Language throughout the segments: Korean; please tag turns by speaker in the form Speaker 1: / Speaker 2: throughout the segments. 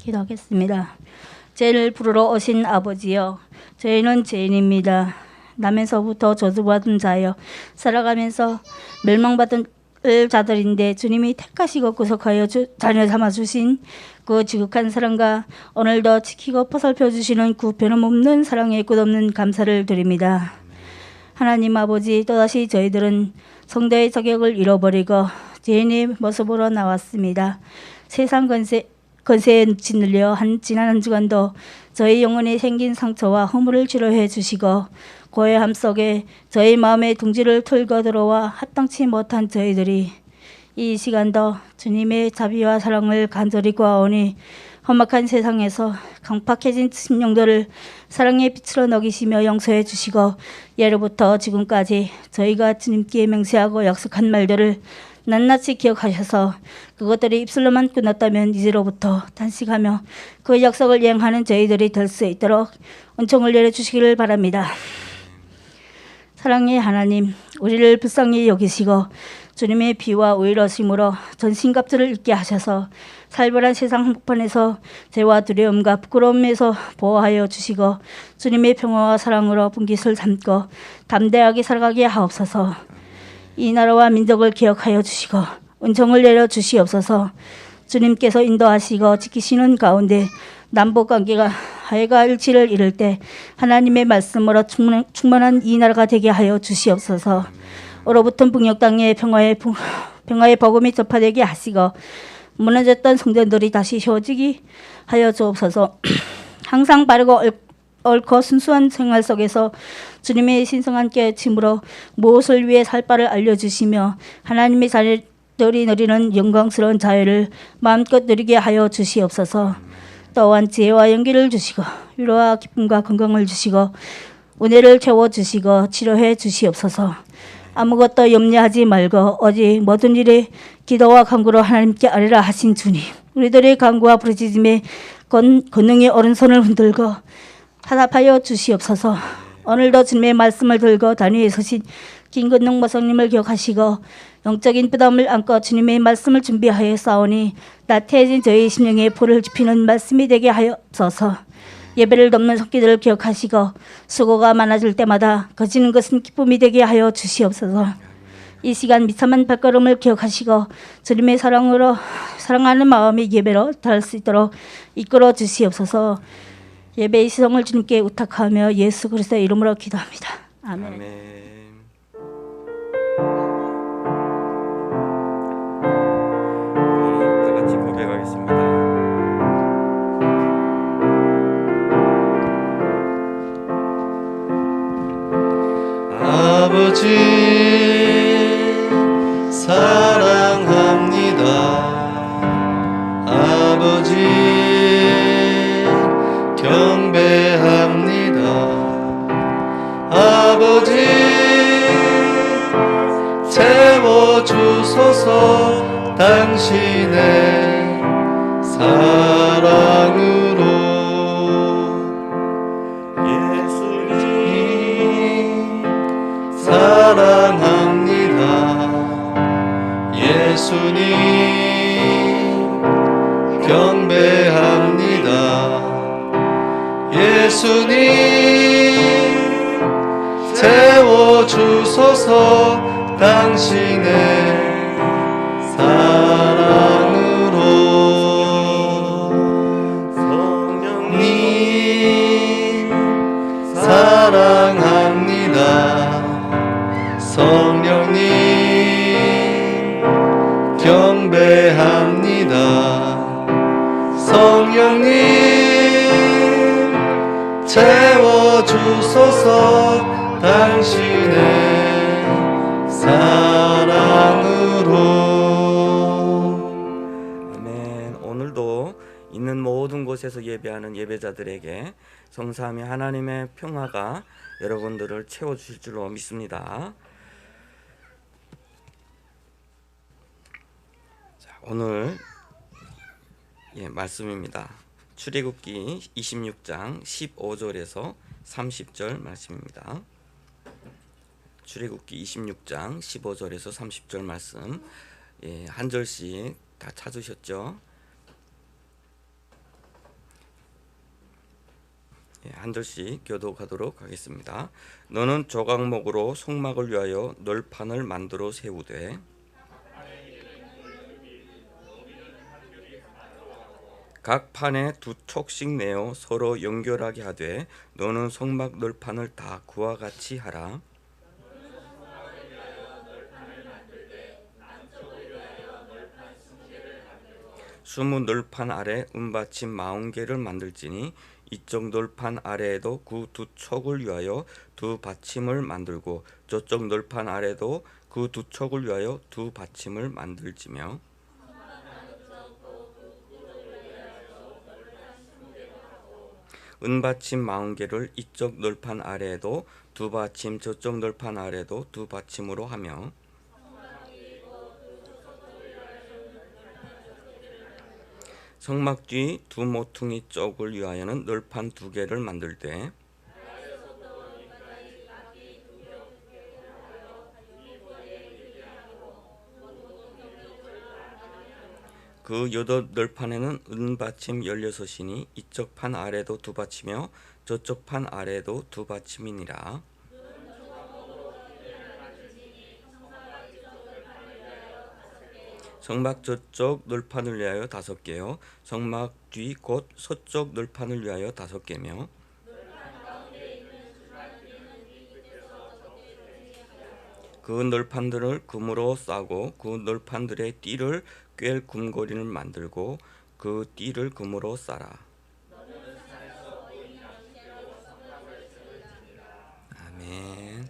Speaker 1: 기도하겠습니다. 죄를 부르러 오신 아버지여, 저희는 죄인입니다. 나면서부터 저주받은 자여, 살아가면서 멸망받은 자들인데 주님이 택하시고 구속하여 자녀 삼아주신 그 지극한 사랑과 오늘도 지키고 보살펴 주시는 그 변함없는 사랑에 끝없는 감사를 드립니다. 하나님 아버지, 또다시 저희들은 성도의 자격을 잃어버리고 죄인의 모습으로 나왔습니다. 세상 건세에 짓눌려 지난 한 주간도 저희 영혼에 생긴 상처와 허물을 치료해 주시고 고해함 속에 저희 마음의 둥지를 틀고 들어와 합당치 못한 저희들이 이 시간도 주님의 자비와 사랑을 간절히 구하오니 험악한 세상에서 강팍해진 심령들을 사랑의 빛으로 녹이시며 용서해 주시고 예로부터 지금까지 저희가 주님께 맹세하고 약속한 말들을 낱낱이 기억하셔서 그것들이 입술로만 끝났다면 이제로부터 단식하며 그 약속을 이행하는 저희들이 될 수 있도록 은총을 내려주시기를 바랍니다. 사랑의 하나님, 우리를 불쌍히 여기시고 주님의 피와 의로심으로 전신갑주를 입게 하셔서 살벌한 세상 한복판에서 죄와 두려움과 부끄러움에서 보호하여 주시고 주님의 평화와 사랑으로 분깃을 담고 담대하게 살아가게 하옵소서. 이 나라와 민족을 기억하여 주시고 은총을 내려 주시옵소서. 주님께서 인도하시고 지키시는 가운데 남북관계가 화해가 일치를 이룰 때 하나님의 말씀으로 충만한 이 나라가 되게 하여 주시옵소서. 얼어붙은 북녘 땅에 평화의 복음이 전파되게 하시고 무너졌던 성전들이 다시 세워지게 하여 주옵소서. 항상 바르고 옳고 순수한 생활 속에서 주님의 신성한 깨우침으로 무엇을 위해 살 바를 알려주시며 하나님의 자녀들이 누리는 영광스러운 자유를 마음껏 누리게 하여 주시옵소서. 또한 지혜와 용기를 주시고 위로와 기쁨과 건강을 주시고 은혜를 채워주시고 치료해 주시옵소서. 아무것도 염려하지 말고 오직 모든 일에 기도와 간구로 하나님께 아뢰라 하신 주님, 우리들의 간구와 부르짖음에 권능의 오른손을 흔들고 화답하여 주시옵소서. 오늘도 주님의 말씀을 들고 단위에 서신 김건능 모성님을 기억하시고 영적인 부담을 안고 주님의 말씀을 준비하여 싸우니 나태해진 저희 심령에 불을 지피는 말씀이 되게 하여서 예배를 돕는 속기들을 기억하시고 수고가 많아질 때마다 거지는 것은 기쁨이 되게 하여 주시옵소서. 이 시간 비참한 발걸음을 기억하시고 주님의 사랑으로 사랑하는 마음의 예배로 닿을 수 있도록 이끌어 주시옵소서. 예배의 시성을 주님께 부탁하며 예수 그리스도의 이름으로 기도합니다. 아멘.
Speaker 2: 아멘. 다 같이 고백하겠습니다. 아버지 사랑합니다. 아버지 경배합니다. 아버지 채워주소서. 당신의 사랑으로 예수님 사랑합니다. 예수님 경배합니다. 예수님 채워주소서. 당신의 사랑으로 성령님 사랑합니다. 성령님 경배합니다. 성령님 채워주소서. 당신의 사랑으로. 아멘. 오늘도 있는 모든 곳에서 예배하는 예배자들에게 성삼위 하나님의 평화가 여러분들을 채워주실 줄로 믿습니다. 자, 오늘 말씀입니다. 출애굽기 26장 15절에서 30절 말씀입니다. 출애굽기 26장 15절에서 30절 말씀, 한 절씩 다 찾으셨죠? 한 절씩 교독하도록 하겠습니다. 너는 조각목으로 성막을 위하여 널판을 만들어 세우되 각 판에 두 촉씩 내어 서로 연결하게 하되 너는 성막 널판을 다 그와 같이 하라. 스무 널판 아래 은받침 40개를 만들지니 이쪽 널판 아래에도 그 두 촉을 위하여 두 받침을 만들고 저쪽 널판 아래도 그 두 촉을 위하여 두 받침을 만들지며 은받침 40개를 이쪽 널판 아래에도 두 받침 저쪽 널판 아래에도 두 받침으로 하며 성막 뒤 두 모퉁이 쪽을 위하여는 널판 2개를 만들 때 그 여덟 널판에는 은받침 16이니 이쪽 판 아래도 두 받치며 저쪽 판 아래도 두 받침이니라. 성막 저쪽 널판을 위하여 5개요 성막 뒤 곧 서쪽 널판을 위하여 5개며 그 널판들을 금으로 싸고 그 널판들의 띠를 꿰 금고리를 만들고 그 띠를 금으로 싸라. 아멘.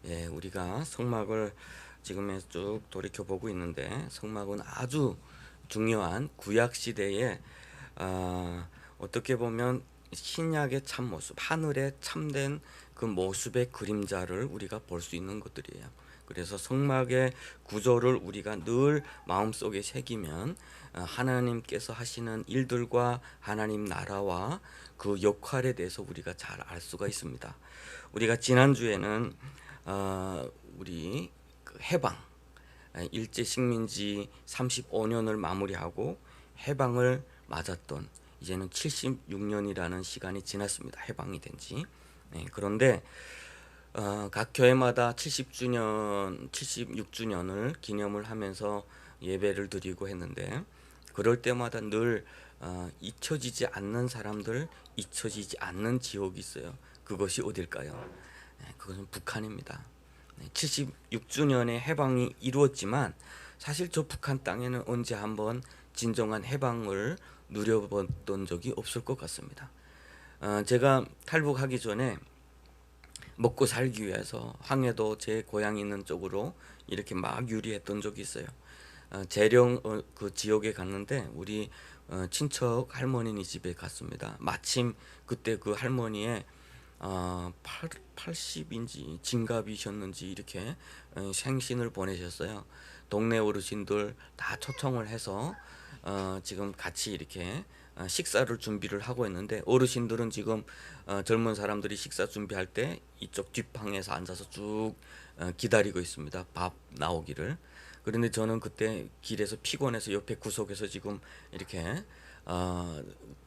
Speaker 2: 예, 우리가 성막을 지금 쭉 돌이켜 보고 있는데 성막은 아주 중요한 구약 시대에 어떻게 보면 신약의 참 모습, 하늘의 참된 그 모습의 그림자를 우리가 볼 수 있는 것들이에요. 그래서 성막의 구조를 우리가 늘 마음속에 새기면 하나님께서 하시는 일들과 하나님 나라와 그 역할에 대해서 우리가 잘 알 수가 있습니다. 우리가 지난주에는 우리 그 해방 일제 식민지 35년을 마무리하고 해방을 맞았던 이제는 76년이라는 시간이 지났습니다. 해방이 된 지. 그런데 각 교회마다 70주년, 76주년을 기념을 하면서 예배를 드리고 했는데 그럴 때마다 늘 잊혀지지 않는 사람들, 잊혀지지 않는 지역이 있어요. 그것이 어딜까요? 그것은 북한입니다. 76주년에 해방이 이루어지만 사실 저 북한 땅에는 언제 한번 진정한 해방을 누려봤던 적이 없을 것 같습니다. 제가 탈북하기 전에 먹고 살기 위해서 항해도 제 고향 있는 쪽으로 이렇게 막 유리했던 적이 있어요. 재령 그 지역에 갔는데 우리 친척 할머니 집에 갔습니다. 마침 그때 그 할머니의 80인지 진갑이셨는지 이렇게 생신을 보내셨어요. 동네 어르신들 다 초청을 해서 지금 같이 이렇게 식사를 준비를 하고 있는데 어르신들은 지금 젊은 사람들이 식사 준비할 때 이쪽 뒷방에서 앉아서 쭉 기다리고 있습니다. 밥 나오기를. 그런데 저는 그때 길에서 피곤해서 옆에 구석에서 지금 이렇게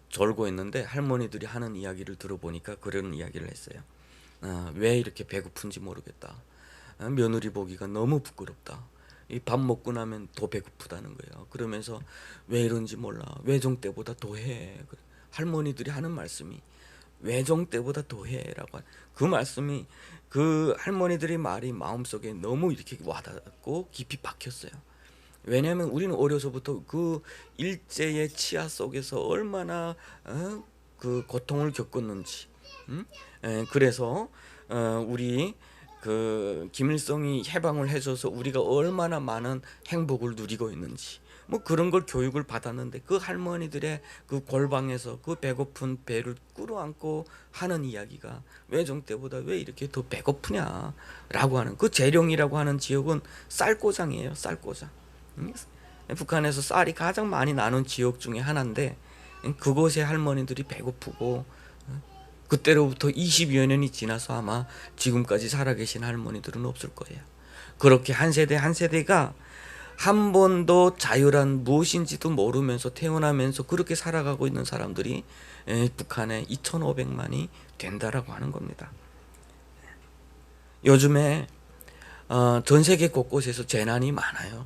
Speaker 2: 졸고 있는데 할머니들이 하는 이야기를 들어보니까 그런 이야기를 했어요. 왜 이렇게 배고픈지 모르겠다. 며느리 보기가 너무 부끄럽다. 이 밥 먹고 나면 더 배고프다는 거예요. 그러면서 왜 이런지 몰라. 외종 때보다 더해. 할머니들이 하는 말씀이 외종 때보다 더해라고. 그 말씀이 그 할머니들의 말이 마음속에 너무 이렇게 와닿고 깊이 박혔어요. 왜냐하면 우리는 어려서부터 그 일제의 치하 속에서 얼마나 그 고통을 겪었는지. 그래서 우리 그 김일성이 해방을 해줘서 우리가 얼마나 많은 행복을 누리고 있는지 뭐 그런 걸 교육을 받았는데 그 할머니들의 그 골방에서 그 배고픈 배를 끌어안고 하는 이야기가 외종 때보다 왜 이렇게 더 배고프냐라고 하는 그 재령이라고 하는 지역은 쌀고장이에요. 쌀고장. 북한에서 쌀이 가장 많이 나는 지역 중에 하나인데 그곳의 할머니들이 배고프고 그때로부터 20여 년이 지나서 아마 지금까지 살아계신 할머니들은 없을 거예요. 그렇게 한 세대 한 세대가 한 번도 자유란 무엇인지도 모르면서 태어나면서 그렇게 살아가고 있는 사람들이 북한에 2,500만이 된다라고 하는 겁니다. 요즘에 전 세계 곳곳에서 재난이 많아요.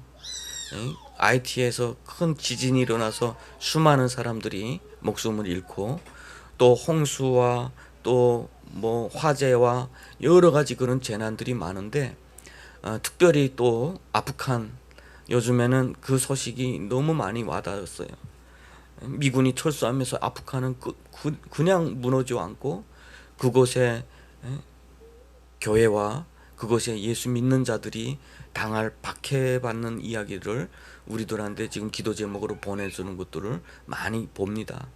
Speaker 2: IT에서 큰 지진이 일어나서 수많은 사람들이 목숨을 잃고, 또 홍수와 또 뭐 화재와 여러 가지 그런 재난들이 많은데, 특별히 또 아프간, 요즘에는 그 소식이 너무 많이 와닿았어요. 미군이 철수하면서 아프간은 그냥 무너지지 않고 그곳에 교회와 그것에 예수 믿는 자들이 당할 박해받는 이야기를 우리들한테 지금 기도 제목으로 보내주는 것들을 많이 봅니다.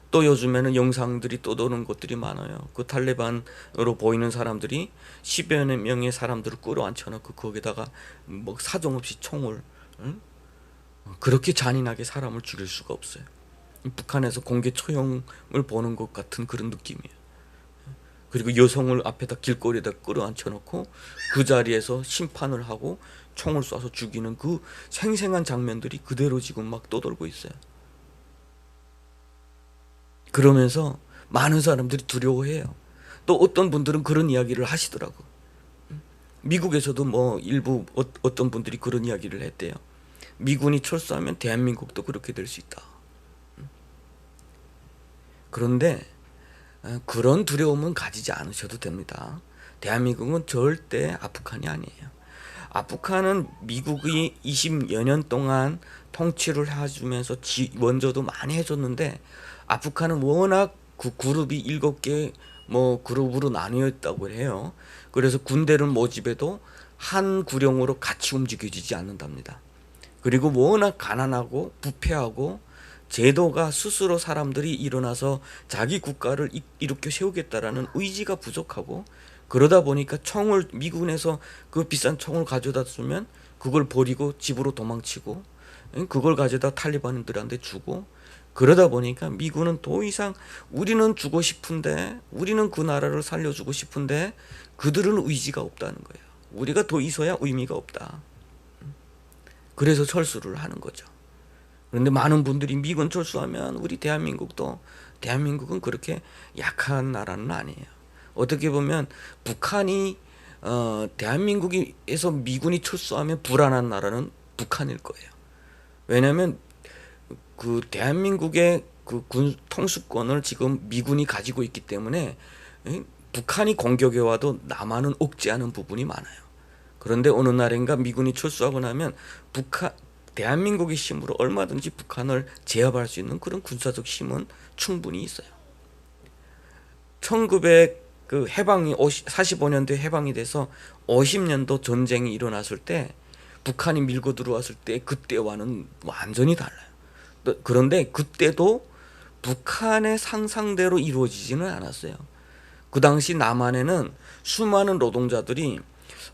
Speaker 2: 또 요즘에는 영상들이 떠도는 것들이 많아요. 그 탈레반으로 보이는 사람들이 10여 명의 사람들을 끌어앉혀놓고 거기다가 뭐 사정없이 총을 그렇게 잔인하게 사람을 죽일 수가 없어요. 북한에서 공개 처형을 보는 것 같은 그런 느낌이에요. 그리고 여성을 앞에다 길거리에다 끌어앉혀놓고 그 자리에서 심판을 하고 총을 쏴서 죽이는 그 생생한 장면들이 그대로 지금 막 떠돌고 있어요. 그러면서 많은 사람들이 두려워해요. 또 어떤 분들은 그런 이야기를 하시더라고. 미국에서도 뭐 일부 어떤 분들이 그런 이야기를 했대요. 미군이 철수하면 대한민국도 그렇게 될 수 있다. 그런데 그런 두려움은 가지지 않으셔도 됩니다. 대한민국은 절대 아프간이 아니에요. 아프간은 미국이 20여 년 동안 통치를 해주면서 원조도 많이 해줬는데, 아프간은 워낙 그 그룹이 7개 뭐 그룹으로 나뉘어 있다고 해요. 그래서 군대를 모집해도 한 구령으로 같이 움직여지지 않는답니다. 그리고 워낙 가난하고 부패하고 제도가 스스로 사람들이 일어나서 자기 국가를 일으켜 세우겠다라는 의지가 부족하고, 그러다 보니까 총을 미군에서 그 비싼 총을 가져다 주면 그걸 버리고 집으로 도망치고, 그걸 가져다 탈리반들한테 주고, 그러다 보니까 미군은 더 이상 우리는 주고 싶은데, 우리는 그 나라를 살려주고 싶은데 그들은 의지가 없다는 거예요. 우리가 더 있어야 의미가 없다. 그래서 철수를 하는 거죠. 그런데 많은 분들이 미군 철수하면 우리 대한민국은 그렇게 약한 나라는 아니에요. 어떻게 보면 북한이 대한민국에서 미군이 철수하면 불안한 나라는 북한일 거예요. 왜냐하면 그 대한민국의 그 군 통수권을 지금 미군이 가지고 있기 때문에 북한이 공격해 와도 남한은 억제하는 부분이 많아요. 그런데 어느 날인가 미군이 철수하고 나면 대한민국의 힘으로 얼마든지 북한을 제압할 수 있는 그런 군사적 힘은 충분히 있어요. 45년도에 해방이 돼서 50년도 전쟁이 일어났을 때, 북한이 밀고 들어왔을 때 그때와는 완전히 달라요. 그런데 그때도 북한의 상상대로 이루어지지는 않았어요. 그 당시 남한에는 수많은 노동자들이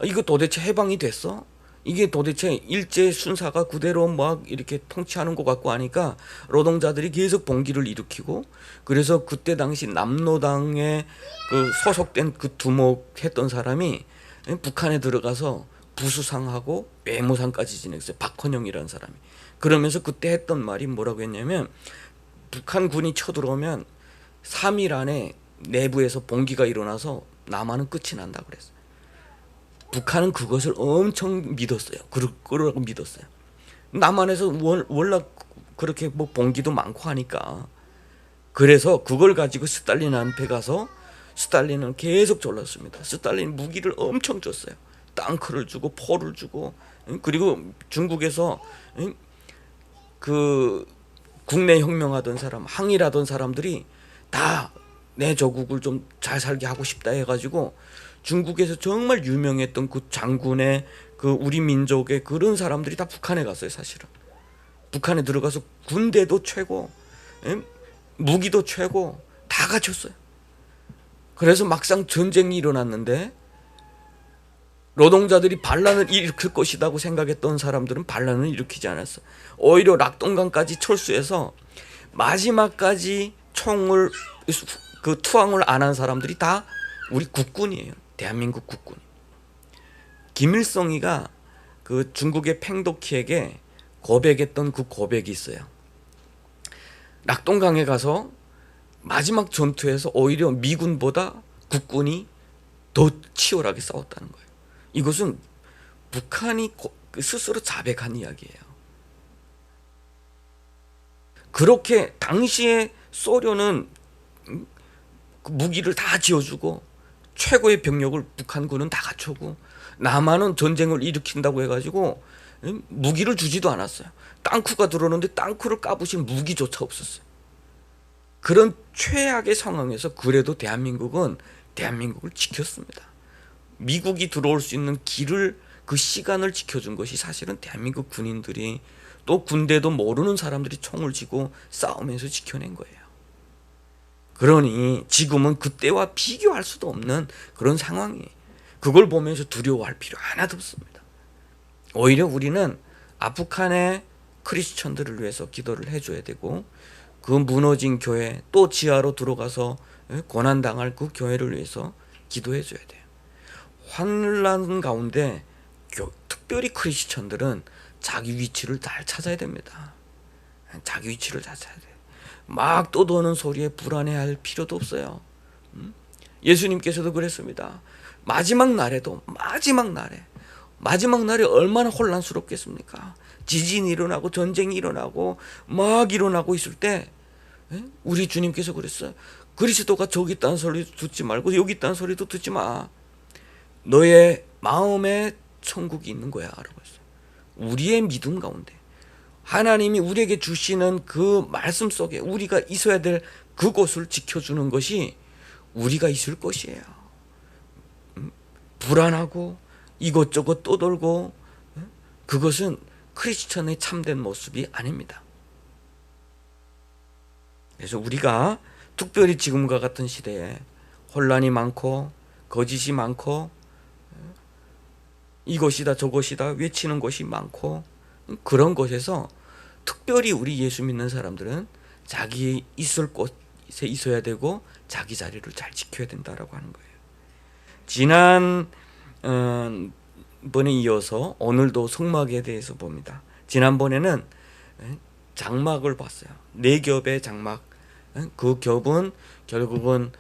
Speaker 2: 이거 도대체 해방이 됐어? 이게 도대체 일제 순사가 그대로 막 이렇게 통치하는 것 같고 하니까 노동자들이 계속 봉기를 일으키고, 그래서 그때 당시 남노당에 그 소속된 그 두목했던 사람이 북한에 들어가서 부수상하고 외무상까지 지냈어요. 박헌영이라는 사람이. 그러면서 그때 했던 말이 뭐라고 했냐면, 북한 군이 쳐들어오면 3일 안에 내부에서 봉기가 일어나서 남한은 끝이 난다 그랬어요. 북한은 그것을 엄청 믿었어요. 그러고 믿었어요. 남한에서 워낙 그렇게 뭐 봉기도 많고 하니까. 그래서 그걸 가지고 스탈린한테 가서 스탈린은 계속 졸랐습니다. 스탈린 무기를 엄청 줬어요. 땅크를 주고 포를 주고, 그리고 중국에서 그 국내 혁명하던 사람, 항일하던 사람들이 다 내 조국을 좀 잘 살게 하고 싶다 해가지고 중국에서 정말 유명했던 그 장군의 그 우리 민족의 그런 사람들이 다 북한에 갔어요. 사실은 북한에 들어가서 군대도 최고, 무기도 최고 다 갖췄어요. 그래서 막상 전쟁이 일어났는데 노동자들이 반란을 일으킬 것이라고 생각했던 사람들은 반란을 일으키지 않았어. 오히려 락동강까지 철수해서 마지막까지 총을 그 투항을 안 한 사람들이 다 우리 국군이에요. 대한민국 국군. 김일성이가 그 중국의 팽도키에게 고백했던 그 고백이 있어요. 낙동강에 가서 마지막 전투에서 오히려 미군보다 국군이 더 치열하게 싸웠다는 거예요. 이것은 북한이 스스로 자백한 이야기예요. 그렇게 당시에 소련은 그 무기를 다 지어주고 최고의 병력을 북한군은 다 갖추고 남한은 전쟁을 일으킨다고 해가지고 무기를 주지도 않았어요. 땅크가 들어오는데 땅크를 까부실 무기조차 없었어요. 그런 최악의 상황에서 그래도 대한민국을 지켰습니다. 미국이 들어올 수 있는 길을, 그 시간을 지켜준 것이 사실은 대한민국 군인들이, 또 군대도 모르는 사람들이 총을 쥐고 싸우면서 지켜낸 거예요. 그러니 지금은 그때와 비교할 수도 없는 그런 상황이, 그걸 보면서 두려워할 필요 하나도 없습니다. 오히려 우리는 아프간의 크리스천들을 위해서 기도를 해줘야 되고, 그 무너진 교회, 또 지하로 들어가서 고난당할 그 교회를 위해서 기도해줘야 돼요. 환란 가운데 특별히 크리스천들은 자기 위치를 잘 찾아야 됩니다. 자기 위치를 잘 찾아야 돼요. 막 떠도는 소리에 불안해할 필요도 없어요. 예수님께서도 그랬습니다. 마지막 날에 얼마나 혼란스럽겠습니까? 지진이 일어나고 전쟁이 일어나고 막 일어나고 있을 때 우리 주님께서 그랬어요. 그리스도가 저기 있다는 소리도 듣지 말고 여기 있다는 소리도 듣지 마. 너의 마음에 천국이 있는 거야 라고 했어요. 우리의 믿음 가운데 하나님이 우리에게 주시는 그 말씀 속에 우리가 있어야 될 그곳을 지켜주는 것이 우리가 있을 것이에요. 불안하고 이것저것 떠돌고, 그것은 크리스천의 참된 모습이 아닙니다. 그래서 우리가 특별히 지금과 같은 시대에 혼란이 많고 거짓이 많고 이것이다 저것이다 외치는 것이 많고, 그런 곳에서 특별히 우리 예수 믿는 사람들은 자기 있을 곳에 있어야 되고 자기 자리를 잘 지켜야 된다라고 하는 거예요. 지난 번에 이어서 오늘도 성막에 대해서 봅니다. 지난번에는 장막을 봤어요. 4겹의 장막. 그 겹은 결국은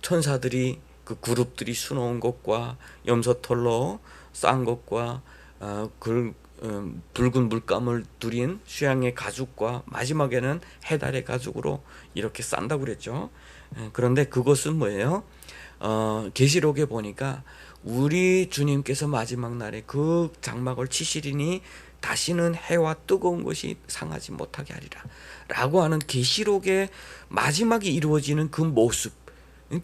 Speaker 2: 천사들이, 그 그룹들이 수놓은 것과 염소털로 싼 것과 붉은 물감을 두린 수양의 가죽과 마지막에는 해달의 가죽으로 이렇게 싼다고 그랬죠. 그런데 그것은 뭐예요? 계시록에 보니까 우리 주님께서 마지막 날에 그 장막을 치시리니 다시는 해와 뜨거운 것이 상하지 못하게 하리라 라고 하는 계시록의 마지막이 이루어지는 그 모습,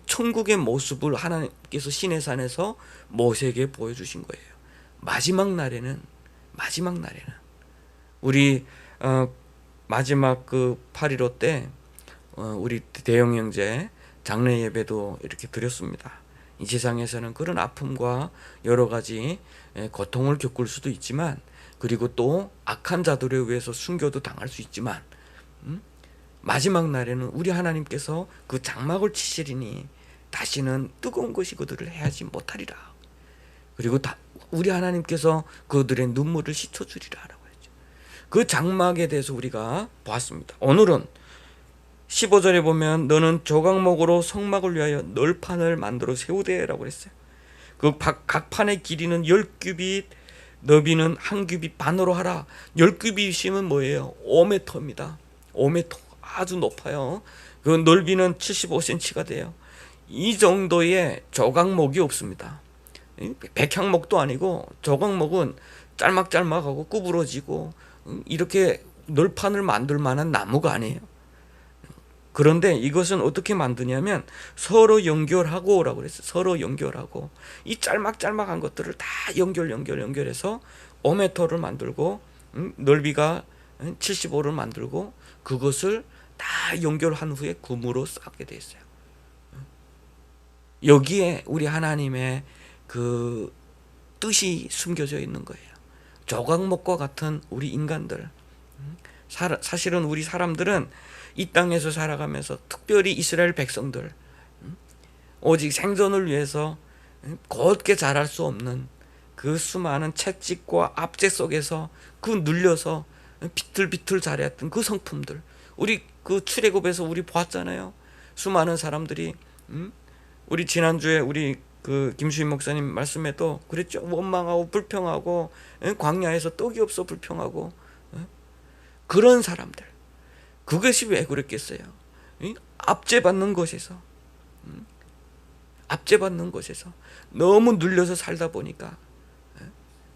Speaker 2: 천국의 모습을 하나님께서 시내산에서 모세에게 보여주신 거예요. 마지막 날에는 우리 마지막 그 8.15 때 우리 대영 형제 장례 예배도 이렇게 드렸습니다. 이 세상에서는 그런 아픔과 여러 가지 고통을 겪을 수도 있지만, 그리고 또 악한 자들에 의해서 순교도 당할 수 있지만, 마지막 날에는 우리 하나님께서 그 장막을 치시리니 다시는 뜨거운 것이 그들을 해하지 못하리라. 그리고 우리 하나님께서 그들의 눈물을 씻어주리라 라고 했죠. 그 장막에 대해서 우리가 보았습니다. 오늘은 15절에 보면 너는 조각목으로 성막을 위하여 널판을 만들어 세우되 라고 했어요. 그 각 판의 길이는 10규빗, 너비는 1규빗 반으로 하라. 10규빗이면 뭐예요? 5m입니다. 5m, 아주 높아요. 그 넓이는 75cm가 돼요. 이 정도의 조각목이 없습니다. 백향목도 아니고, 조각목은 짤막짤막하고 구부러지고 이렇게 널판을 만들 만한 나무가 아니에요. 그런데 이것은 어떻게 만드냐면 서로 연결하고 라고 그랬어요. 서로 연결하고 이 짤막짤막한 것들을 다 연결해서 5m를 만들고, 넓이가 75를 만들고, 그것을 다 연결한 후에 금으로 쌓게 돼 있어요. 여기에 우리 하나님의 그 뜻이 숨겨져 있는 거예요. 조각목과 같은 우리 인간들, 사실은 우리 사람들은 이 땅에서 살아가면서, 특별히 이스라엘 백성들, 오직 생존을 위해서 곧게 자랄 수 없는 그 수많은 채찍과 압제 속에서 그 눌려서 비틀비틀 자랐던 그 성품들, 우리 그 출애굽에서 우리 보았잖아요. 수많은 사람들이 우리 지난주에 우리 그 김수인 목사님 말씀에도 그랬죠. 원망하고 불평하고 광야에서 떡이 없어 불평하고 그런 사람들, 그것이 왜 그랬겠어요? 압제받는 곳에서 압제받는 곳에서 너무 눌려서 살다 보니까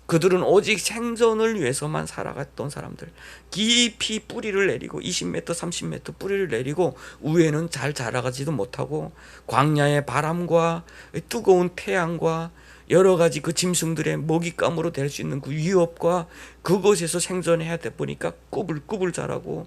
Speaker 2: 그들은 오직 생존을 위해서만 살아갔던 사람들, 깊이 뿌리를 내리고 20m 30m 뿌리를 내리고 위에는 잘 자라가지도 못하고 광야의 바람과 뜨거운 태양과 여러 가지 그 짐승들의 먹잇감으로 될 수 있는 그 위협과 그곳에서 생존해야 돼 보니까 꾸불꾸불 자라고,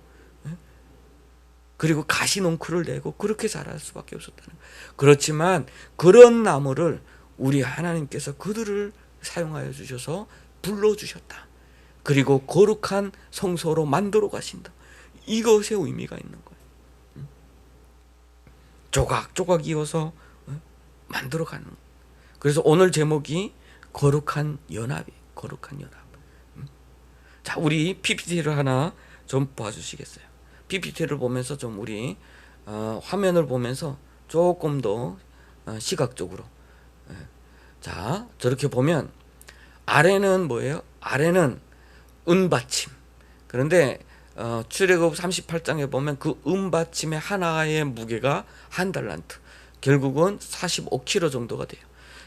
Speaker 2: 그리고 가시농크를 내고 그렇게 자랄 수밖에 없었다는 거예요. 그렇지만 그런 나무를 우리 하나님께서 그들을 사용하여 주셔서 불러주셨다. 그리고 거룩한 성소로 만들어 가신다. 이것의 의미가 있는 거예요. 조각조각 이어서 만들어가는 거예요. 그래서 오늘 제목이 거룩한 연합이, 거룩한 연합. 자, 우리 PPT를 하나 좀 봐주시겠어요? PPT를 보면서 좀 우리 화면을 보면서 조금 더 시각적으로, 자, 저렇게 보면 아래는 뭐예요? 아래는 은받침. 그런데 출애굽 38장에 보면 그 은받침의 하나의 무게가 한 달란트, 결국은 45kg 정도가 돼요.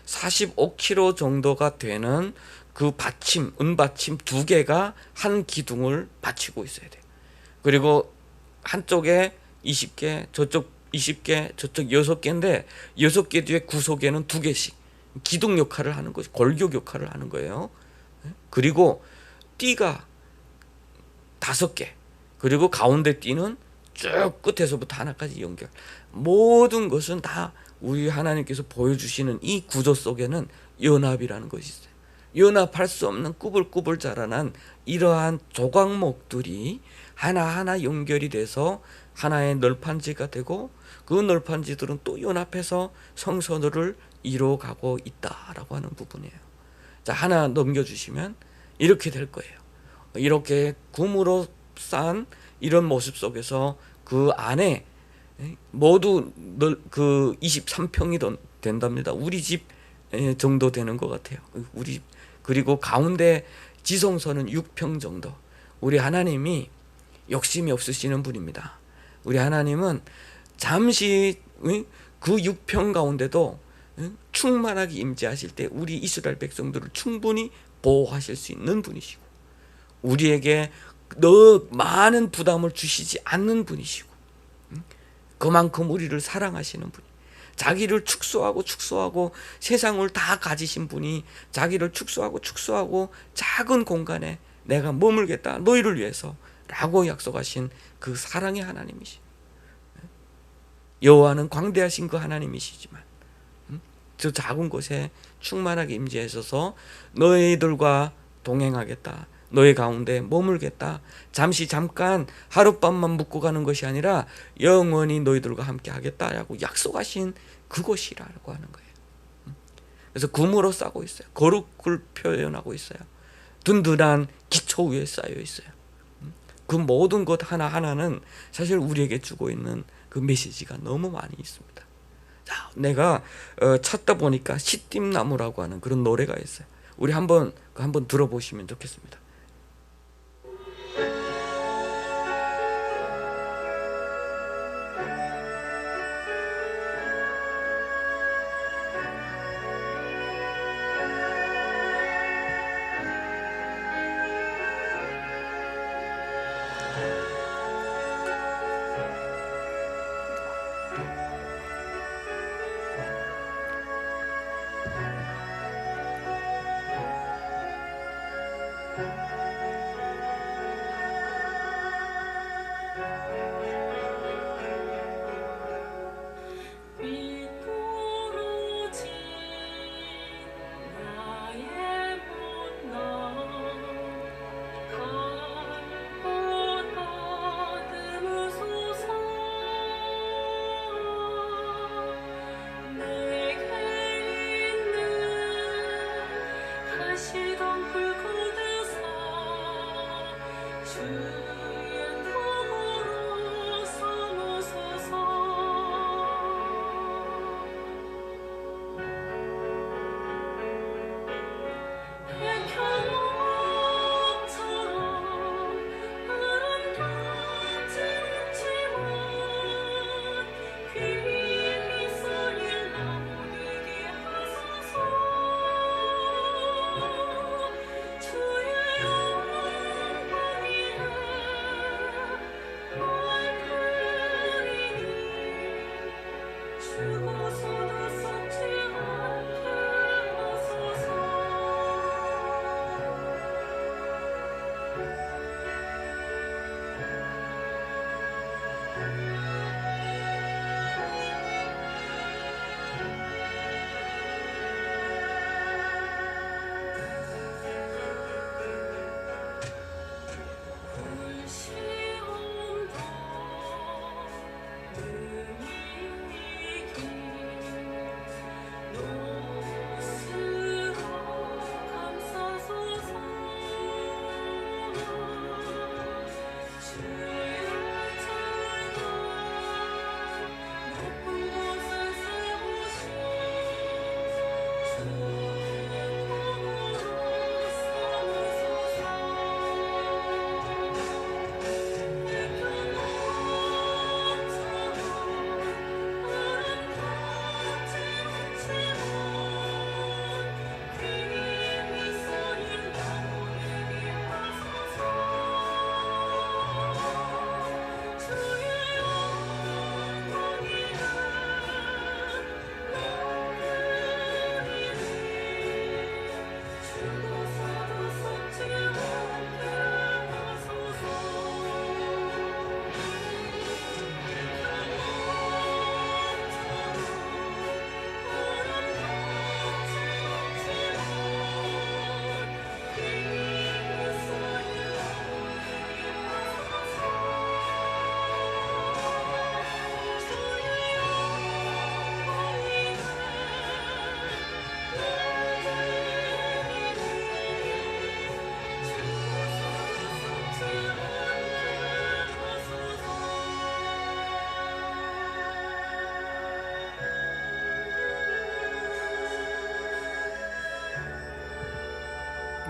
Speaker 2: 45kg 정도가 되는 그 받침, 은받침 두 개가 한 기둥을 받치고 있어야 돼요. 그리고 한쪽에 20개, 저쪽 20개, 저쪽 6개인데 6개 뒤에 구석에는 2개씩 기둥 역할을 하는 거죠. 골격 역할을 하는 거예요. 그리고 띠가 5개, 그리고 가운데 띠는 쭉 끝에서부터 하나까지 연결. 모든 것은 다 우리 하나님께서 보여주시는 이 구조 속에는 연합이라는 것이 있어요. 연합할 수 없는 꾸불꾸불 자라난 이러한 조각목들이 하나하나 연결이 돼서 하나의 널판지가 되고, 그 널판지들은 또 연합해서 성소를 이루어가고 있다라고 하는 부분이에요. 자, 하나 넘겨주시면 이렇게 될 거예요. 이렇게 금으로 싼 이런 모습 속에서 그 안에 모두 그 23평이 된답니다. 우리 집 정도 되는 것 같아요. 우리 집. 그리고 가운데 지성소는 6평 정도. 우리 하나님이 욕심이 없으시는 분입니다. 우리 하나님은 잠시 그 6평 가운데도 충만하게 임재하실 때 우리 이스라엘 백성들을 충분히 보호하실 수 있는 분이시고, 우리에게 너 많은 부담을 주시지 않는 분이시고, 그만큼 우리를 사랑하시는 분이, 자기를 축소하고 세상을 다 가지신 분이 자기를 축소하고 작은 공간에 내가 머물겠다 너희를 위해서 라고 약속하신 그 사랑의 하나님이시. 여호와는 광대하신 그 하나님이시지만 저 작은 곳에 충만하게 임재하셔서 너희들과 동행하겠다, 너희 가운데 머물겠다, 잠깐 하룻밤만 묵고 가는 것이 아니라 영원히 너희들과 함께 하겠다라고 약속하신 그곳이라고 하는 거예요. 그래서 금으로 싸고 있어요. 거룩을 표현하고 있어요. 든든한 기초 위에 쌓여 있어요. 그 모든 것 하나하나는 사실 우리에게 주고 있는 그 메시지가 너무 많이 있습니다. 자, 내가 찾다 보니까 시띠나무라고 하는 그런 노래가 있어요. 우리 한번 들어보시면 좋겠습니다.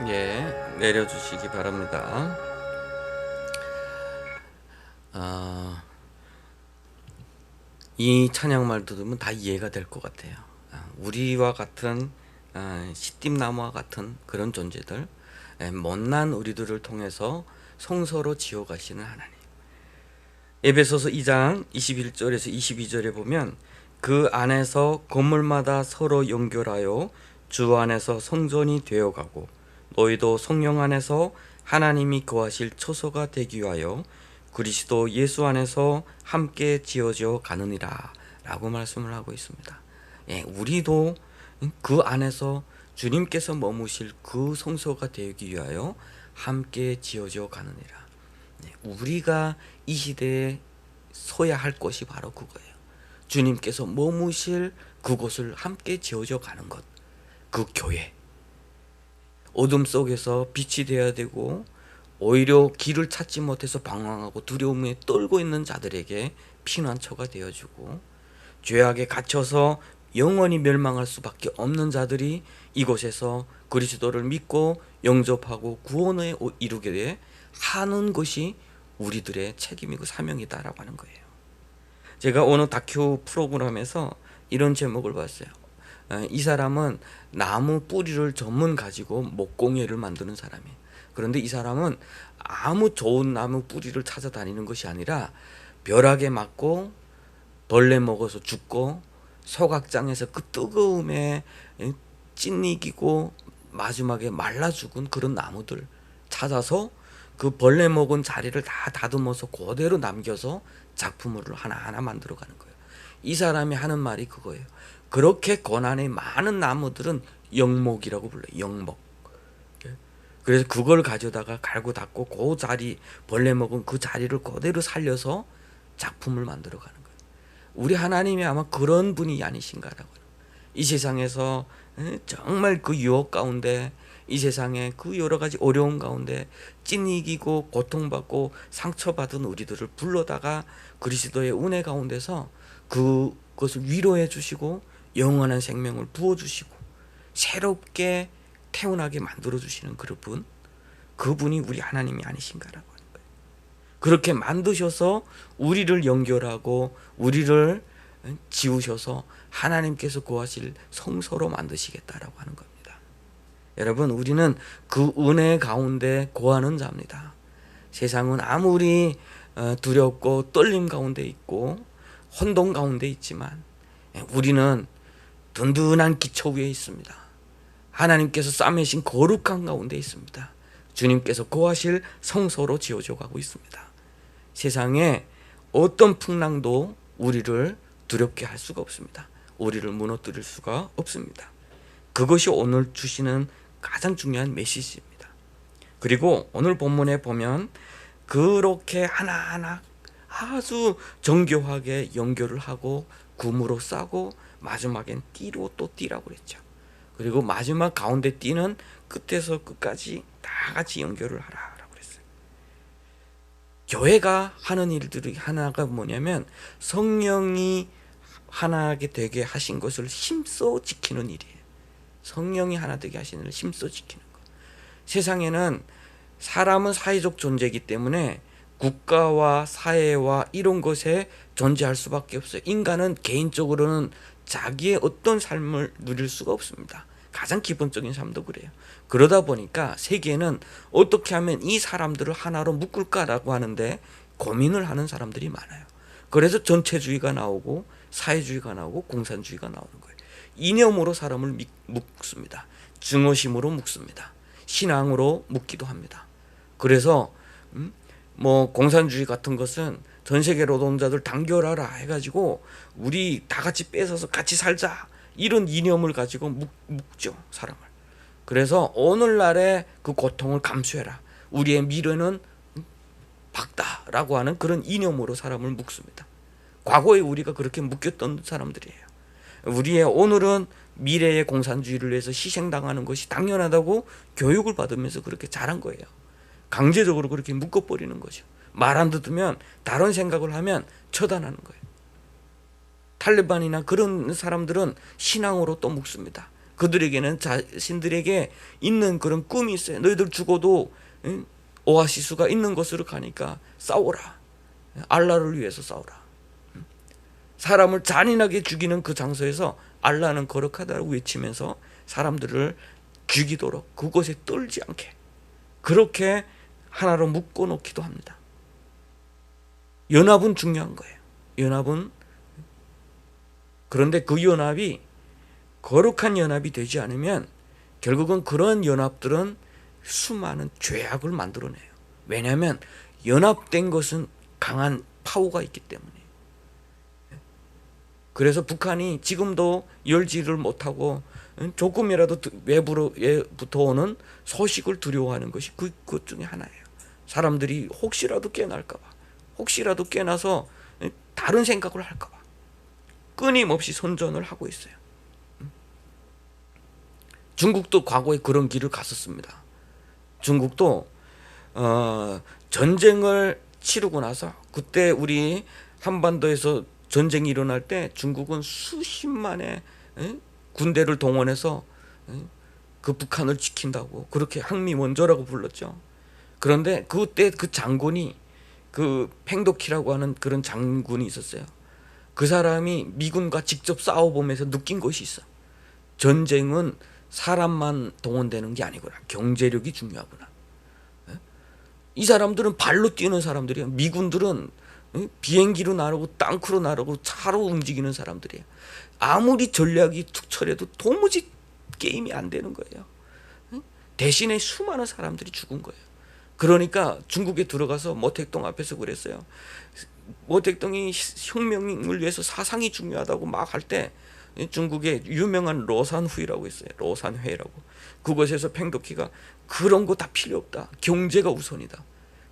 Speaker 2: 예, 내려주시기 바랍니다. 이 찬양말 들으면 다 이해가 될 것 같아요. 우리와 같은 시띠나무와 같은 그런 존재들, 못난 우리들을 통해서 성소로 지어가시는 하나님. 에베소서 2장 21절에서 22절에 보면 그 안에서 건물마다 서로 연결하여 주 안에서 성전이 되어가고 너희도 성령 안에서 하나님이 거하실 처소가 되기 위하여 그리스도 예수 안에서 함께 지어져 가느니라 라고 말씀을 하고 있습니다. 우리도 그 안에서 주님께서 머무실 그 성소가 되기 위하여 함께 지어져 가느니라. 우리가 이 시대에 서야 할 것이 바로 그거예요. 주님께서 머무실 그곳을 함께 지어져 가는 것, 그 교회. 어둠 속에서 빛이 되어야 되고 오히려 길을 찾지 못해서 방황하고 두려움에 떨고 있는 자들에게 피난처가 되어주고 죄악에 갇혀서 영원히 멸망할 수밖에 없는 자들이 이곳에서 그리스도를 믿고 영접하고 구원을 이루게 하는 것이 우리들의 책임이고 사명이다라고 하는 거예요. 제가 어느 다큐 프로그램에서 이런 제목을 봤어요. 이 사람은 나무 뿌리를 전문 가지고 목공예를 만드는 사람이에요. 그런데 이 사람은 아무 좋은 나무 뿌리를 찾아다니는 것이 아니라 벼락에 맞고 벌레 먹어서 죽고 소각장에서 그 뜨거움에 찐이기고 마지막에 말라 죽은 그런 나무들 찾아서 그 벌레 먹은 자리를 다 다듬어서 그대로 남겨서 작품을 하나하나 만들어 가는 거예요. 이 사람이 하는 말이 그거예요. 그렇게 고난의 많은 나무들은 영목이라고 불러요. 영목. 그래서 그걸 가져다가 갈고 닦고 그 자리 벌레 먹은 그 자리를 그대로 살려서 작품을 만들어 가는 거예요. 우리 하나님이 아마 그런 분이 아니신가라고요. 이 세상에서 정말 그 유혹 가운데 이 세상에 그 여러 가지 어려운 가운데 찐이기고 고통받고 상처받은 우리들을 불러다가 그리스도의 은혜 가운데서 그것을 위로해 주시고 영원한 생명을 부어주시고 새롭게 태어나게 만들어 주시는 그분이 우리 하나님이 아니신가라고 하는 거예요. 그렇게 만드셔서 우리를 연결하고 우리를 지우셔서 하나님께서 구하실 성소로 만드시겠다라고 하는 겁니다. 여러분, 우리는 그 은혜 가운데 거하는 자입니다. 세상은 아무리 두렵고 떨림 가운데 있고 혼돈 가운데 있지만 우리는 든든한 기초 위에 있습니다. 하나님께서 쌓으신 거룩한 가운데 있습니다. 주님께서 거하실 성소로 지어져 가고 있습니다. 세상에 어떤 풍랑도 우리를 두렵게 할 수가 없습니다. 우리를 무너뜨릴 수가 없습니다. 그것이 오늘 주시는 가장 중요한 메시지입니다. 그리고 오늘 본문에 보면 그렇게 하나하나 아주 정교하게 연결을 하고 구무로 싸고 마지막엔 띠로 또 띠라고 그랬죠. 그리고 마지막 가운데 띠는 끝에서 끝까지 다 같이 연결을 하라라고 그랬어요. 교회가 하는 일들이 하나가 뭐냐면 성령이 하나게 되게 하신 것을 힘써 지키는 일이에요. 성령이 하나 되게 하시는 일을 힘써 지키는 것. 세상에는 사람은 사회적 존재이기 때문에 국가와 사회와 이런 것에 존재할 수밖에 없어요. 인간은 개인적으로는 자기의 어떤 삶을 누릴 수가 없습니다. 가장 기본적인 삶도 그래요. 그러다 보니까 세계는 어떻게 하면 이 사람들을 하나로 묶을까라고 하는데 고민을 하는 사람들이 많아요. 그래서 전체주의가 나오고 사회주의가 나오고 공산주의가 나오는 거예요. 이념으로 사람을 묶습니다. 증오심으로 묶습니다. 신앙으로 묶기도 합니다. 그래서 뭐 공산주의 같은 것은 전 세계 노동자들 단결하라 해가지고 우리 다 같이 뺏어서 같이 살자 이런 이념을 가지고 묶죠, 사람을. 그래서 오늘날의 그 고통을 감수해라, 우리의 미래는 밝다라고 하는 그런 이념으로 사람을 묶습니다. 과거에 우리가 그렇게 묶였던 사람들이에요. 우리의 오늘은 미래의 공산주의를 위해서 희생당하는 것이 당연하다고 교육을 받으면서 그렇게 자란 거예요. 강제적으로 그렇게 묶어버리는 거죠. 말 안 듣으면, 다른 생각을 하면 처단하는 거예요. 탈레반이나 그런 사람들은 신앙으로 또 묶습니다. 그들에게는 자신들에게 있는 그런 꿈이 있어요. 너희들 죽어도 오아시스가 있는 곳으로 가니까 싸워라. 알라를 위해서 싸워라. 사람을 잔인하게 죽이는 그 장소에서 알라는 거룩하다고 외치면서 사람들을 죽이도록 그곳에 떨지 않게 그렇게 하나로 묶어놓기도 합니다. 연합은 중요한 거예요. 연합은. 그런데 그 연합이 거룩한 연합이 되지 않으면 결국은 그런 연합들은 수많은 죄악을 만들어내요. 왜냐하면 연합된 것은 강한 파워가 있기 때문에. 그래서 북한이 지금도 열지를 못하고 조금이라도 외부로부터 오는 소식을 두려워하는 것이 그것 중에 하나예요. 사람들이 혹시라도 깨날까 봐, 혹시라도 깨나서 다른 생각을 할까 봐 끊임없이 선전을 하고 있어요. 중국도 과거에 그런 길을 갔었습니다. 중국도 전쟁을 치르고 나서 그때 우리 한반도에서 전쟁이 일어날 때 중국은 수십만의 군대를 동원해서 그 북한을 지킨다고 그렇게 항미원조라고 불렀죠. 그런데 그때 그 장군이 그 팽도키라고 하는 그런 장군이 있었어요. 그 사람이 미군과 직접 싸워보면서 느낀 것이 있어. 전쟁은 사람만 동원되는 게 아니구나. 경제력이 중요하구나. 이 사람들은 발로 뛰는 사람들이에요. 미군들은 비행기로 나르고 땅크로 나르고 차로 움직이는 사람들이에요. 아무리 전략이 투철해도 도무지 게임이 안 되는 거예요. 대신에 수많은 사람들이 죽은 거예요. 그러니까 중국에 들어가서 모택동 앞에서 그랬어요. 모택동이 혁명을 위해서 사상이 중요하다고 막 할 때 중국의 유명한 로산후이라고 있어요. 로산회라고. 그곳에서 팽도키가 그런 거 다 필요 없다. 경제가 우선이다.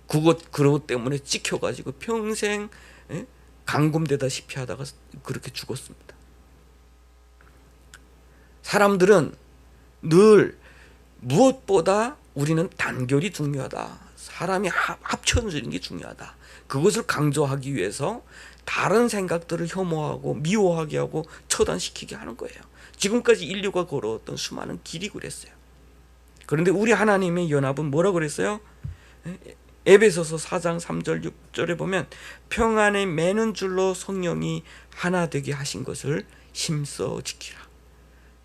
Speaker 2: 그것 때문에 찍혀가지고 평생 감금되다시피 하다가 그렇게 죽었습니다. 사람들은 늘 무엇보다 우리는 단결이 중요하다. 사람이 합쳐지는 게 중요하다. 그것을 강조하기 위해서 다른 생각들을 혐오하고 미워하게 하고 처단시키게 하는 거예요. 지금까지 인류가 걸어왔던 수많은 길이 그랬어요. 그런데 우리 하나님의 연합은 뭐라고 그랬어요? 에베소서 4장 3절 6절에 보면 평안에 매는 줄로 성령이 하나 되게 하신 것을 힘써 지키라.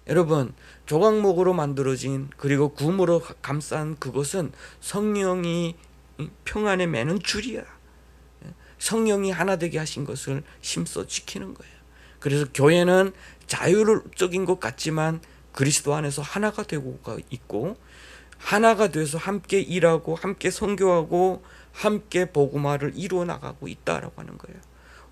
Speaker 2: 여러분, 조각목으로 만들어진 그리고 구으로 감싼 그것은 성령이 평안에 매는 줄이야. 성령이 하나 되게 하신 것을 힘써 지키는 거예요. 그래서 교회는 자율적인 것 같지만 그리스도 안에서 하나가 되고 있고, 하나가 돼서 함께 일하고 함께 선교하고 함께 복음화를 이루어 나가고 있다라고 하는 거예요.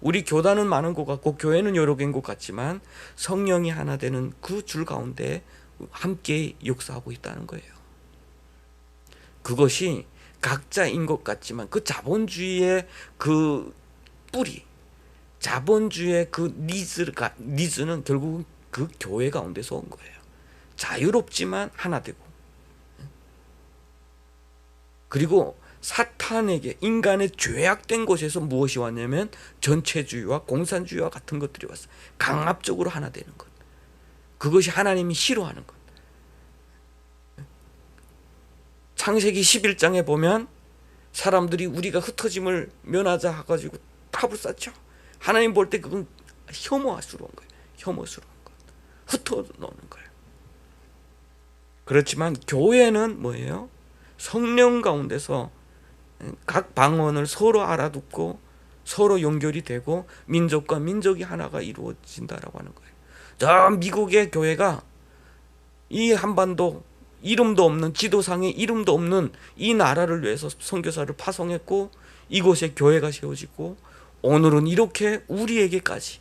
Speaker 2: 우리 교단은 많은 것 같고 교회는 여러 개인 것 같지만 성령이 하나 되는 그 줄 가운데 함께 역사하고 있다는 거예요. 그것이 각자인 것 같지만 그 자본주의의 그 뿌리, 자본주의의 그 니즈는 결국 그 교회 가운데서 온 거예요. 자유롭지만 하나 되고, 그리고 사탄에게 인간의 죄악된 곳에서 무엇이 왔냐면 전체주의와 공산주의와 같은 것들이 왔어요. 강압적으로 하나 되는 것. 그것이 하나님이 싫어하는 것. 창세기 11장에 보면 사람들이 우리가 흩어짐을 면하자 해가지고 탑을 쌓죠. 하나님 볼 때 그건 혐오스러운 거예요. 혐오스러운 것. 흩어 놓는 거예요. 그렇지만 교회는 뭐예요? 성령 가운데서 각 방언을 서로 알아듣고 서로 연결이 되고 민족과 민족이 하나가 이루어진다라고 하는 거예요. 저 미국의 교회가 이 한반도 이름도 없는, 지도상에 이름도 없는 이 나라를 위해서 선교사를 파송했고 이곳에 교회가 세워지고 오늘은 이렇게 우리에게까지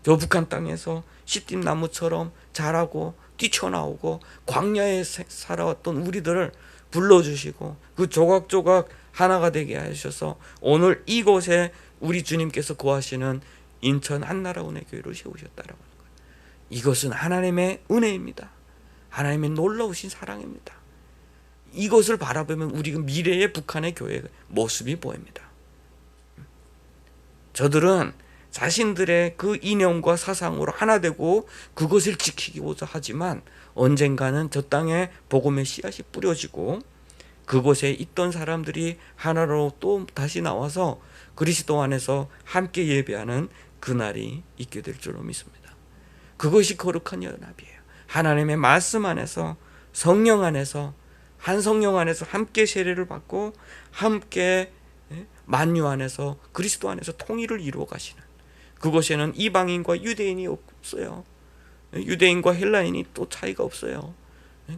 Speaker 2: 저 북한 땅에서 씨띠나무처럼 자라고 뛰쳐나오고 광야에 살아왔던 우리들을 불러주시고 그 조각조각 하나가 되게 하셔서 오늘 이곳에 우리 주님께서 거하시는 인천 한나라 은혜교회를 세우셨다라고 하는 거예요. 이것은 하나님의 은혜입니다. 하나님의 놀라우신 사랑입니다. 이것을 바라보면 우리가 미래의 북한의 교회 모습이 보입니다. 저들은 자신들의 그 이념과 사상으로 하나 되고 그것을 지키고자 하지만 언젠가는 저 땅에 복음의 씨앗이 뿌려지고 그곳에 있던 사람들이 하나로 또 다시 나와서 그리스도 안에서 함께 예배하는 그날이 있게 될 줄로 믿습니다. 그것이 거룩한 연합이에요. 하나님의 말씀 안에서, 성령 안에서, 한 성령 안에서 함께 세례를 받고 함께 만유 안에서 그리스도 안에서 통일을 이루어 가시는, 그곳에는 이방인과 유대인이 없어요. 유대인과 헬라인이 또 차이가 없어요.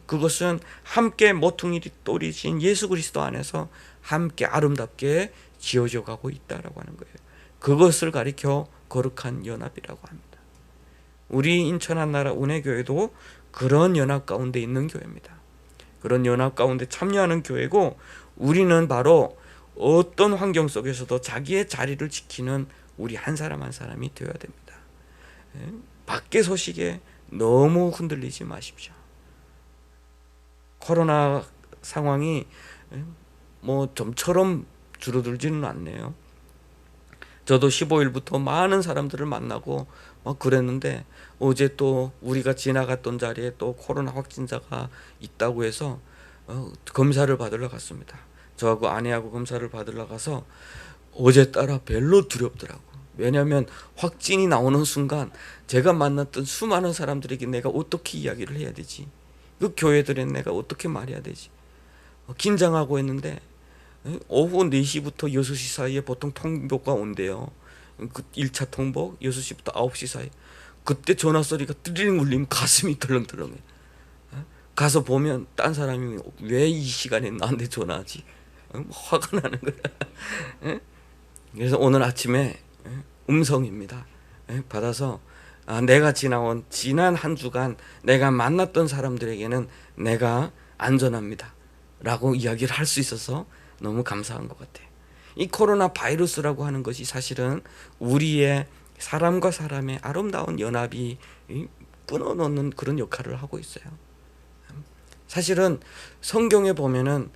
Speaker 2: 그것은 함께 모퉁이 돌이신 예수 그리스도 안에서 함께 아름답게 지어져 가고 있다라고 하는 거예요. 그것을 가리켜 거룩한 연합이라고 합니다. 우리 인천 한나라 은혜교회도 그런 연합 가운데 있는 교회입니다. 그런 연합 가운데 참여하는 교회고, 우리는 바로 어떤 환경 속에서도 자기의 자리를 지키는 우리 한 사람 한 사람이 되어야 됩니다. 밖의 소식에 너무 흔들리지 마십시오. 코로나 상황이 뭐 좀처럼 줄어들지는 않네요. 저도 15일부터 많은 사람들을 만나고 막 그랬는데 어제 또 우리가 지나갔던 자리에 또 코로나 확진자가 있다고 해서 검사를 받으러 갔습니다. 저하고 아내하고 검사를 받으러 가서 어제 따라 별로 두렵더라고. 왜냐하면 확진이 나오는 순간 제가 만났던 수많은 사람들에게 내가 어떻게 이야기를 해야 되지? 그 교회들엔 내가 어떻게 말해야 되지? 긴장하고 있는데 오후 4시부터 6시 사이에 보통 통보가 온대요. 그 1차 통보 6시부터 9시 사이. 그때 전화 소리가 띠링 울리면 가슴이 덜렁덜렁해. 가서 보면 딴 사람이 왜 이 시간에 나한테 전화하지? 화가 나는 거야. 그래서 오늘 아침에 음성입니다. 받아서 내가 지난 한 주간 내가 만났던 사람들에게는 내가 안전합니다 라고 이야기를 할 수 있어서 너무 감사한 것 같아요. 이 코로나 바이러스라고 하는 것이 사실은 우리의 사람과 사람의 아름다운 연합이 끊어놓는 그런 역할을 하고 있어요. 사실은 성경에 보면은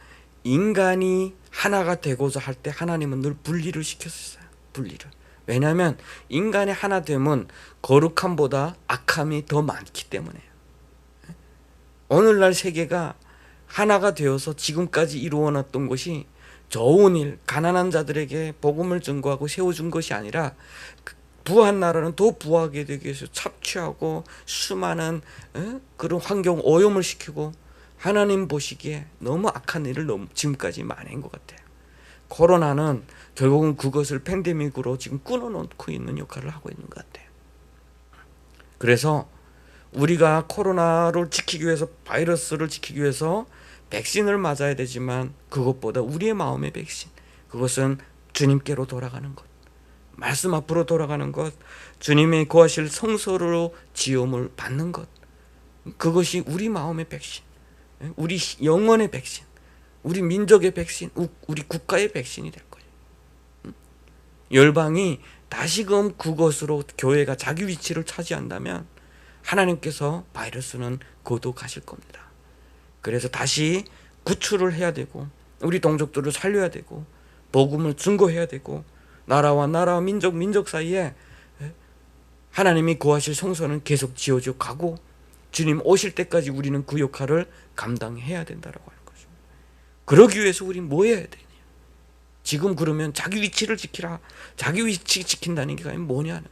Speaker 2: 인간이 하나가 되고자 할 때 하나님은 늘 분리를 시켰어요. 분리를. 왜냐하면 인간이 하나 되면 거룩함보다 악함이 더 많기 때문에요. 오늘날 세계가 하나가 되어서 지금까지 이루어놨던 것이 좋은 일, 가난한 자들에게 복음을 증거하고 세워준 것이 아니라 부한 나라는 더 부하게 되기 위해서 착취하고 수많은 그런 환경 오염을 시키고 하나님 보시기에 너무 악한 일을 지금까지 많이 한 것 같아요. 코로나는 결국은 그것을 팬데믹으로 지금 끊어놓고 있는 역할을 하고 있는 것 같아요. 그래서 우리가 코로나를 지키기 위해서, 바이러스를 지키기 위해서 백신을 맞아야 되지만 그것보다 우리의 마음의 백신, 그것은 주님께로 돌아가는 것, 말씀 앞으로 돌아가는 것, 주님의 거하실 성소로 지음을 받는 것, 그것이 우리 마음의 백신, 우리 영혼의 백신, 우리 민족의 백신, 우리 국가의 백신이 될 거예요. 열방이 다시금 그것으로 교회가 자기 위치를 차지한다면 하나님께서 바이러스는 거둬가실 겁니다. 그래서 다시 구출을 해야 되고 우리 동족들을 살려야 되고 복음을 증거해야 되고 나라와 민족 사이에 하나님이 거하실 성소는 계속 지어져 가고 주님 오실 때까지 우리는 그 역할을 감당해야 된다라고 하는 거죠. 그러기 위해서 우리 뭐 해야 되냐? 지금 그러면 자기 위치를 지키라. 자기 위치 지킨다는 게 뭐냐는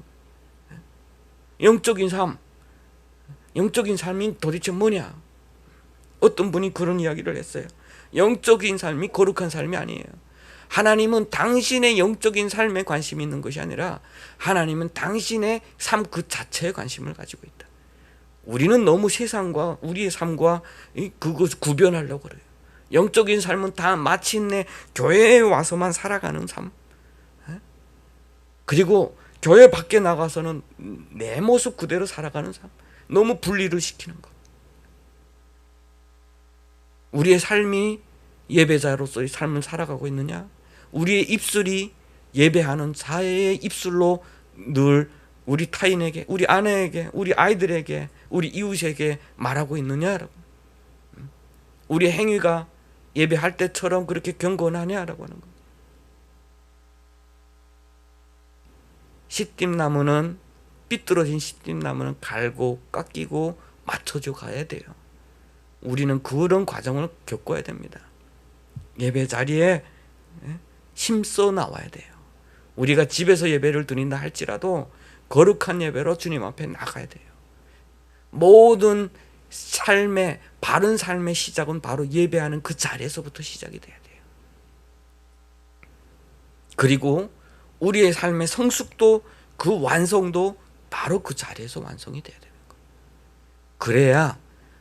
Speaker 2: 거예요. 영적인 삶이 도대체 뭐냐? 어떤 분이 그런 이야기를 했어요. 영적인 삶이 거룩한 삶이 아니에요. 하나님은 당신의 영적인 삶에 관심이 있는 것이 아니라 하나님은 당신의 삶 그 자체에 관심을 가지고 있다. 우리는 너무 세상과 우리의 삶과 그것을 구별하려고 그래요. 영적인 삶은 다 마침내 교회에 와서만 살아가는 삶, 그리고 교회 밖에 나가서는 내 모습 그대로 살아가는 삶, 너무 분리를 시키는 것. 우리의 삶이 예배자로서의 삶을 살아가고 있느냐? 우리의 입술이 예배하는 자의 입술로 늘 우리 타인에게, 우리 아내에게, 우리 아이들에게, 우리 이웃에게 말하고 있느냐라고. 우리 행위가 예배할 때처럼 그렇게 경건하냐라고 하는 것. 시띠나무는, 삐뚤어진 시띠나무는 갈고 깎이고 맞춰져 가야 돼요. 우리는 그런 과정을 겪어야 됩니다. 예배 자리에 힘써 나와야 돼요. 우리가 집에서 예배를 드린다 할지라도 거룩한 예배로 주님 앞에 나가야 돼요. 모든 삶의, 바른 삶의 시작은 바로 예배하는 그 자리에서부터 시작이 돼야 돼요. 그리고 우리의 삶의 성숙도, 그 완성도 바로 그 자리에서 완성이 돼야 되는 거예요. 그래야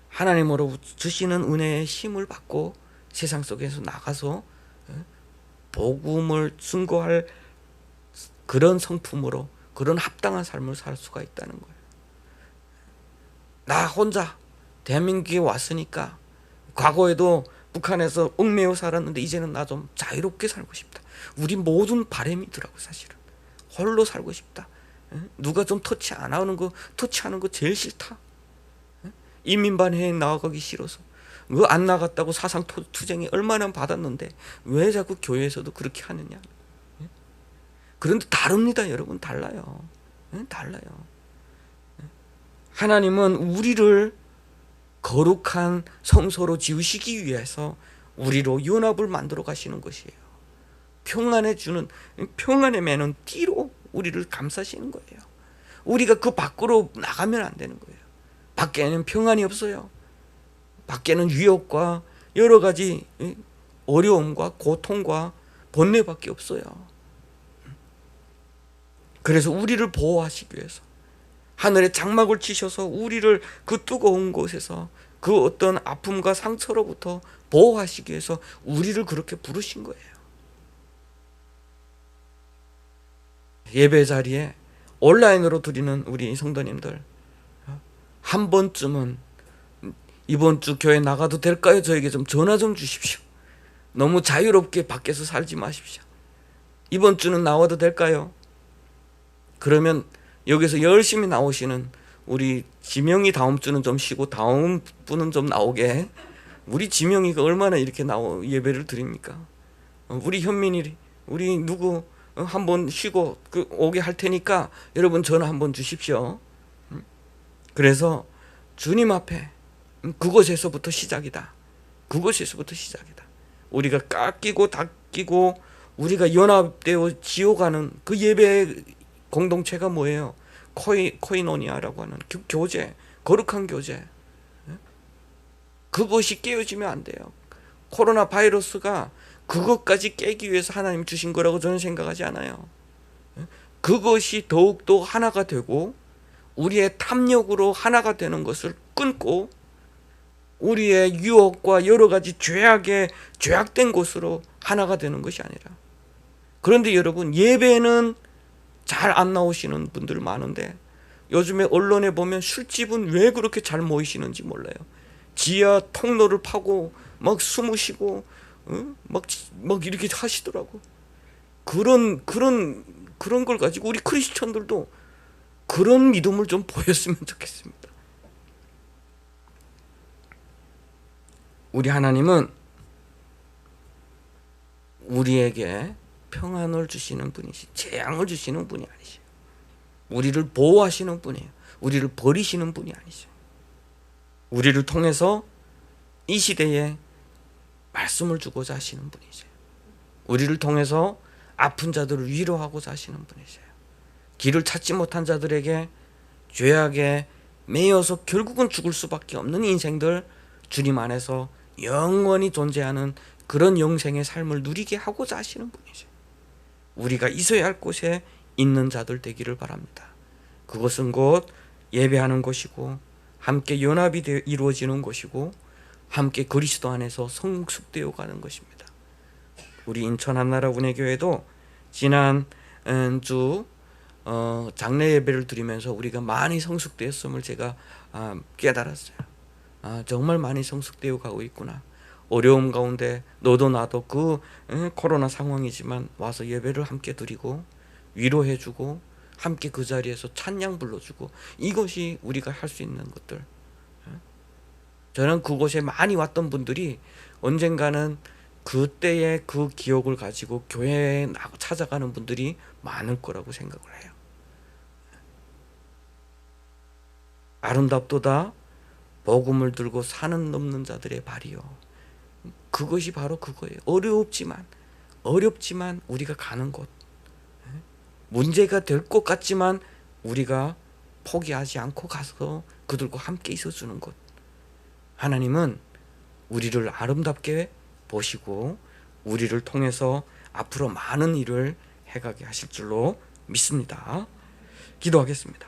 Speaker 2: 하나님으로 주시는 은혜의 힘을 받고 세상 속에서 나가서 복음을 증거할 그런 성품으로, 그런 합당한 삶을 살 수가 있다는 거예요. 나 혼자 대한민국에 왔으니까 과거에도 북한에서 얽매여 살았는데 이제는 나 좀 자유롭게 살고 싶다. 우리 모든 바람이더라고. 사실은 홀로 살고 싶다. 누가 좀 터치하는 거 제일 싫다. 이민반 해외 나가기 싫어서. 그거 안 나갔다고 사상 투쟁이 얼마나 받았는데 왜 자꾸 교회에서도 그렇게 하느냐. 그런데 다릅니다. 여러분, 달라요. 달라요. 하나님은 우리를 거룩한 성소로 지으시기 위해서 우리로 연합을 만들어 가시는 것이에요. 평안에 매는 띠로 우리를 감싸시는 거예요. 우리가 그 밖으로 나가면 안 되는 거예요. 밖에는 평안이 없어요. 밖에는 위협과 여러 가지 어려움과 고통과 번뇌밖에 없어요. 그래서 우리를 보호하시기 위해서 하늘에 장막을 치셔서 우리를 그 뜨거운 곳에서 그 어떤 아픔과 상처로부터 보호하시기 위해서 우리를 그렇게 부르신 거예요. 예배 자리에 온라인으로 드리는 우리 성도님들, 한 번쯤은 이번 주 교회 나가도 될까요? 저에게 좀 전화 좀 주십시오. 너무 자유롭게 밖에서 살지 마십시오. 이번 주는 나와도 될까요? 그러면 여기서 열심히 나오시는 우리 지명이 다음 주는 좀 쉬고 다음 분은 좀 나오게 우리 지명이가 얼마나 이렇게 예배를 드립니까? 우리 현민이 우리 누구 한번 쉬고 오게 할 테니까 여러분 전화 한번 주십시오. 그래서 주님 앞에 그곳에서부터 시작이다. 그곳에서부터 시작이다. 우리가 깎이고 닦이고 우리가 연합되어 지어가는 그 예배 공동체가 뭐예요? 코이노니아라고 하는 그 교제, 거룩한 교제. 그것이 깨어지면 안 돼요. 코로나 바이러스가 그것까지 깨기 위해서 하나님 주신 거라고 저는 생각하지 않아요. 그것이 더욱더 하나가 되고 우리의 탐욕으로 하나가 되는 것을 끊고 우리의 유혹과 여러 가지 죄악된 것으로 하나가 되는 것이 아니라. 그런데 여러분, 예배는 잘 안 나오시는 분들 많은데 요즘에 언론에 보면 술집은 왜 그렇게 잘 모이시는지 몰라요. 지하 통로를 파고 막 숨으시고 막 이렇게 하시더라고. 그런 걸 가지고 우리 크리스천들도 그런 믿음을 좀 보였으면 좋겠습니다. 우리 하나님은 우리에게 평안을 주시는 분이시, 재앙을 주시는 분이 아니시요. 우리를 보호하시는 분이에요. 우리를 버리시는 분이 아니시요. 우리를 통해서 이 시대에 말씀을 주고자 하시는 분이세요. 우리를 통해서 아픈 자들을 위로하고자 하시는 분이세요. 길을 찾지 못한 자들에게 죄악에 매여서 결국은 죽을 수밖에 없는 인생들, 주님 안에서 영원히 존재하는 그런 영생의 삶을 누리게 하고자 하시는 분이세요. 우리가 있어야 할 곳에 있는 자들 되기를 바랍니다. 그것은 곧 예배하는 곳이고 함께 연합이 이루어지는 곳이고 함께 그리스도 안에서 성숙되어 가는 것입니다. 우리 인천 한나라 운해교회도 지난 주 장례 예배를 드리면서 우리가 많이 성숙되었음을 제가 깨달았어요. 정말 많이 성숙되어 가고 있구나. 어려움 가운데 너도 나도 그 코로나 상황이지만 와서 예배를 함께 드리고 위로해주고 함께 그 자리에서 찬양 불러주고, 이것이 우리가 할 수 있는 것들. 저는 그곳에 많이 왔던 분들이 언젠가는 그때의 그 기억을 가지고 교회에 찾아가는 분들이 많을 거라고 생각을 해요. 아름답도다 복음을 들고 산은 넘는 자들의 발이요. 그것이 바로 그거예요. 어렵지만 우리가 가는 곳, 문제가 될 것 같지만 우리가 포기하지 않고 가서 그들과 함께 있어주는 곳. 하나님은 우리를 아름답게 보시고 우리를 통해서 앞으로 많은 일을 해가게 하실 줄로 믿습니다. 기도하겠습니다.